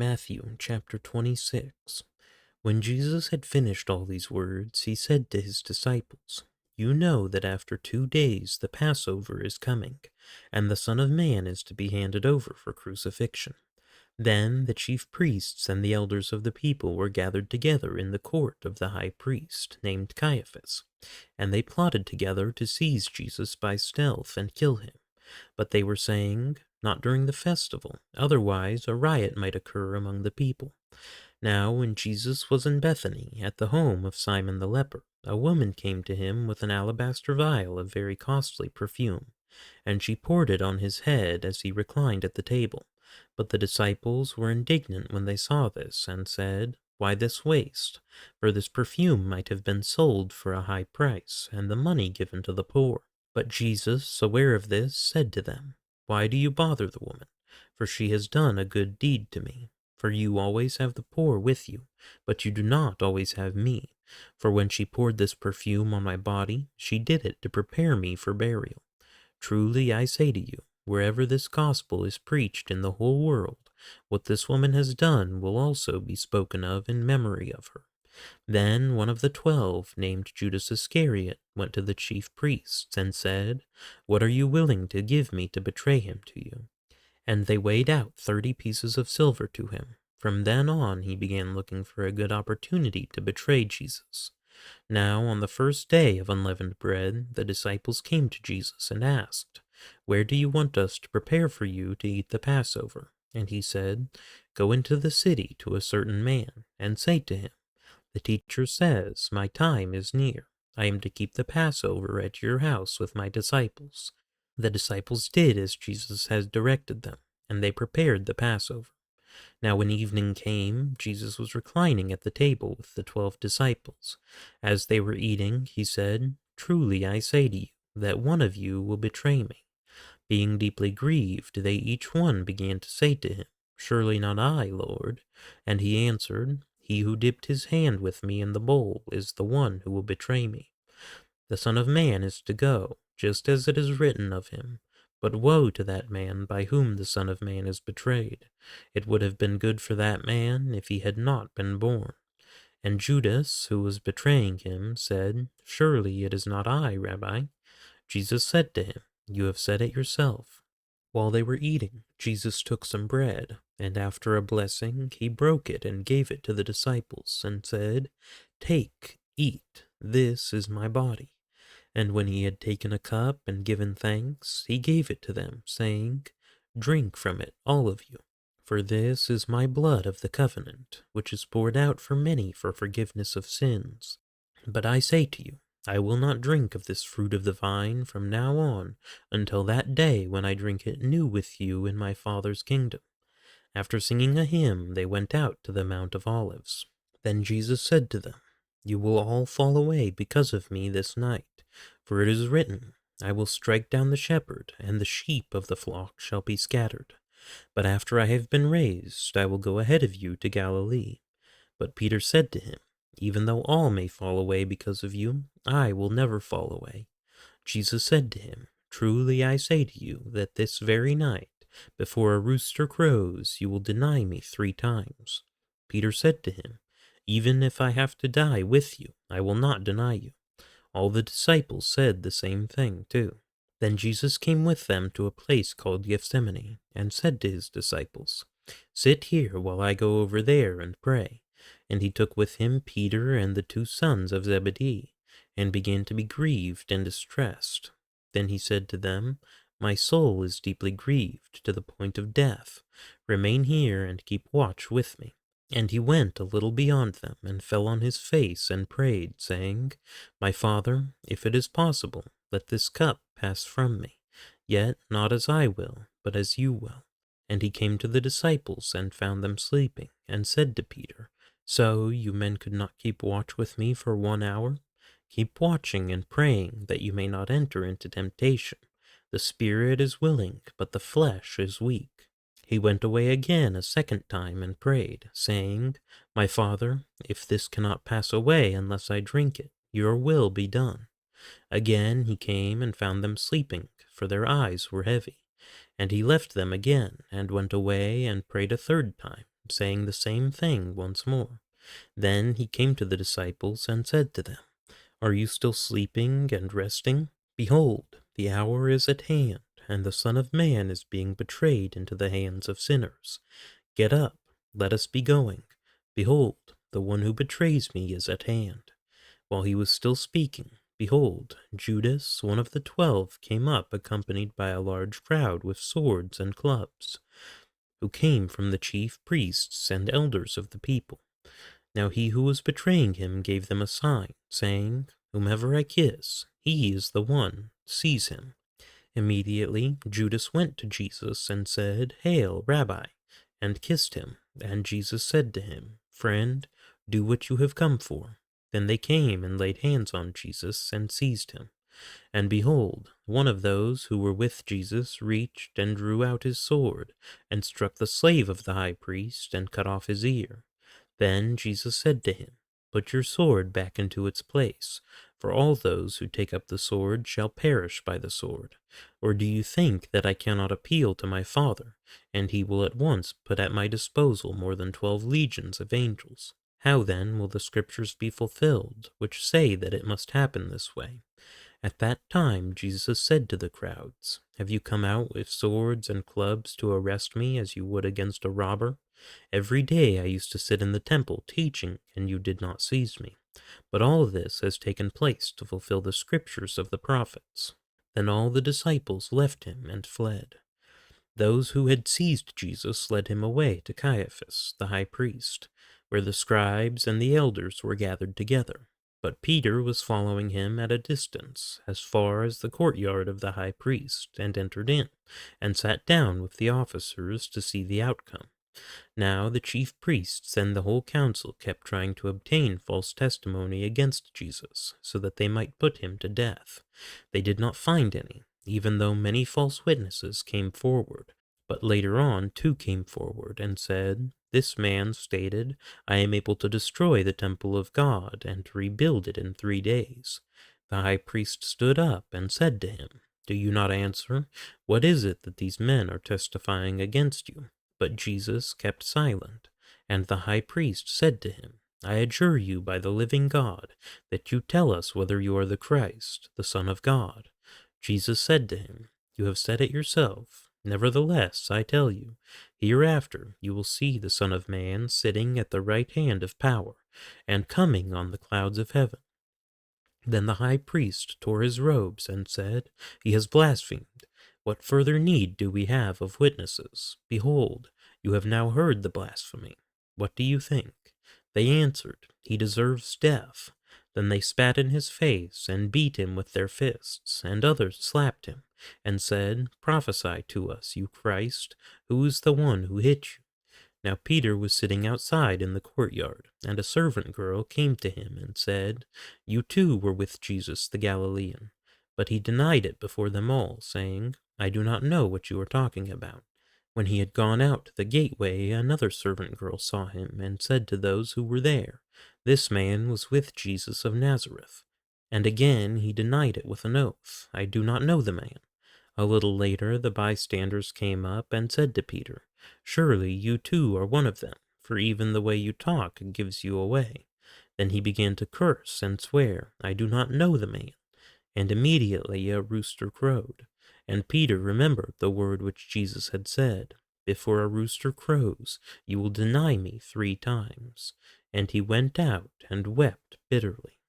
Matthew chapter 26. When Jesus had finished all these words, he said to his disciples, "You know that after 2 days the Passover is coming, and the Son of Man is to be handed over for crucifixion." Then the chief priests and the elders of the people were gathered together in the court of the high priest, named Caiaphas, and they plotted together to seize Jesus by stealth and kill him. But they were saying, "Not during the festival, otherwise a riot might occur among the people." Now when Jesus was in Bethany, at the home of Simon the leper, a woman came to him with an alabaster vial of very costly perfume, and she poured it on his head as he reclined at the table. But the disciples were indignant when they saw this, and said, "Why this waste? For this perfume might have been sold for a high price, and the money given to the poor." But Jesus, aware of this, said to them, "Why do you bother the woman? For she has done a good deed to me. For you always have the poor with you, but you do not always have me. For when she poured this perfume on my body, she did it to prepare me for burial. Truly I say to you, wherever this gospel is preached in the whole world, what this woman has done will also be spoken of in memory of her." Then one of the 12, named Judas Iscariot, went to the chief priests and said, "What are you willing to give me to betray him to you?" And they weighed out 30 pieces of silver to him. From then on he began looking for a good opportunity to betray Jesus. Now on the first day of unleavened bread, the disciples came to Jesus and asked, "Where do you want us to prepare for you to eat the Passover?" And he said, "Go into the city to a certain man, and say to him, 'The teacher says, my time is near. I am to keep the Passover at your house with my disciples.'" The disciples did as Jesus had directed them, and they prepared the Passover. Now when evening came, Jesus was reclining at the table with the 12 disciples. As they were eating, he said, "Truly I say to you, that one of you will betray me." Being deeply grieved, they each one began to say to him, "Surely not I, Lord." And he answered, "He who dipped his hand with me in the bowl is the one who will betray me. The Son of Man is to go, just as it is written of him. But woe to that man by whom the Son of Man is betrayed. It would have been good for that man if he had not been born." And Judas, who was betraying him, said, "Surely it is not I, Rabbi." Jesus said to him, "You have said it yourself." While they were eating, Jesus took some bread, and after a blessing, he broke it and gave it to the disciples, and said, "Take, eat, this is my body." And when he had taken a cup and given thanks, he gave it to them, saying, "Drink from it, all of you, for this is my blood of the covenant, which is poured out for many for forgiveness of sins. But I say to you, I will not drink of this fruit of the vine from now on until that day when I drink it new with you in my Father's kingdom." After singing a hymn, they went out to the Mount of Olives. Then Jesus said to them, "You will all fall away because of me this night, for it is written, 'I will strike down the shepherd, and the sheep of the flock shall be scattered.' But after I have been raised, I will go ahead of you to Galilee." But Peter said to him, "Even though all may fall away because of you, I will never fall away." Jesus said to him, "Truly I say to you that this very night, before a rooster crows, you will deny me 3 times." Peter said to him, "Even if I have to die with you, I will not deny you." All the disciples said the same thing too. Then Jesus came with them to a place called Gethsemane, and said to his disciples, "Sit here while I go over there and pray." And he took with him Peter and the 2 sons of Zebedee, and began to be grieved and distressed. Then he said to them, "My soul is deeply grieved to the point of death. Remain here and keep watch with me." And he went a little beyond them, and fell on his face and prayed, saying, "My Father, if it is possible, let this cup pass from me. Yet not as I will, but as you will." And he came to the disciples and found them sleeping, and said to Peter, "So you men could not keep watch with me for 1 hour? Keep watching and praying that you may not enter into temptation. The spirit is willing, but the flesh is weak." He went away again a second time and prayed, saying, "My Father, if this cannot pass away unless I drink it, your will be done." Again he came and found them sleeping, for their eyes were heavy. And he left them again, and went away and prayed a third time, saying the same thing once more. Then he came to the disciples and said to them, "Are you still sleeping and resting? Behold, the hour is at hand, and the Son of Man is being betrayed into the hands of sinners. Get up, let us be going. Behold, the one who betrays me is at hand." While he was still speaking, behold, Judas, one of the 12, came up accompanied by a large crowd with swords and clubs, who came from the chief priests and elders of the people. Now he who was betraying him gave them a sign, saying, "Whomever I kiss, he is the one, seize him." Immediately Judas went to Jesus and said, "Hail, Rabbi," and kissed him. And Jesus said to him, "Friend, do what you have come for." Then they came and laid hands on Jesus and seized him. And behold, one of those who were with Jesus reached and drew out his sword, and struck the slave of the high priest, and cut off his ear. Then Jesus said to him, "Put your sword back into its place, for all those who take up the sword shall perish by the sword. Or do you think that I cannot appeal to my Father, and he will at once put at my disposal more than 12 legions of angels? How then will the scriptures be fulfilled, which say that it must happen this way?" At that time Jesus said to the crowds, "Have you come out with swords and clubs to arrest me as you would against a robber? Every day I used to sit in the temple teaching, and you did not seize me. But all this has taken place to fulfill the scriptures of the prophets." Then all the disciples left him and fled. Those who had seized Jesus led him away to Caiaphas, the high priest, where the scribes and the elders were gathered together. But Peter was following him at a distance, as far as the courtyard of the high priest, and entered in, and sat down with the officers to see the outcome. Now the chief priests and the whole council kept trying to obtain false testimony against Jesus, so that they might put him to death. They did not find any, even though many false witnesses came forward. But later on 2 came forward and said, "This man stated, 'I am able to destroy the temple of God and to rebuild it in 3 days.'" The high priest stood up and said to him, "Do you not answer? What is it that these men are testifying against you?" But Jesus kept silent, and the high priest said to him, "I adjure you by the living God that you tell us whether you are the Christ, the Son of God." Jesus said to him, "You have said it yourself. Nevertheless, I tell you, hereafter you will see the Son of Man sitting at the right hand of power, and coming on the clouds of heaven." Then the high priest tore his robes and said, "He has blasphemed. What further need do we have of witnesses? Behold, you have now heard the blasphemy. What do you think?" They answered, "He deserves death." Then they spat in his face and beat him with their fists, and others slapped him, and said, "Prophesy to us, you Christ, who is the one who hit you?" Now Peter was sitting outside in the courtyard, and a servant girl came to him and said, "You too were with Jesus the Galilean." But he denied it before them all, saying, "I do not know what you are talking about." When he had gone out to the gateway, another servant girl saw him and said to those who were there, "This man was with Jesus of Nazareth." And again he denied it with an oath, "I do not know the man." A little later the bystanders came up and said to Peter, "Surely you too are one of them, for even the way you talk gives you away." Then he began to curse and swear, "I do not know the man." And immediately a rooster crowed. And Peter remembered the word which Jesus had said, "Before a rooster crows, you will deny me 3 times." And he went out and wept bitterly.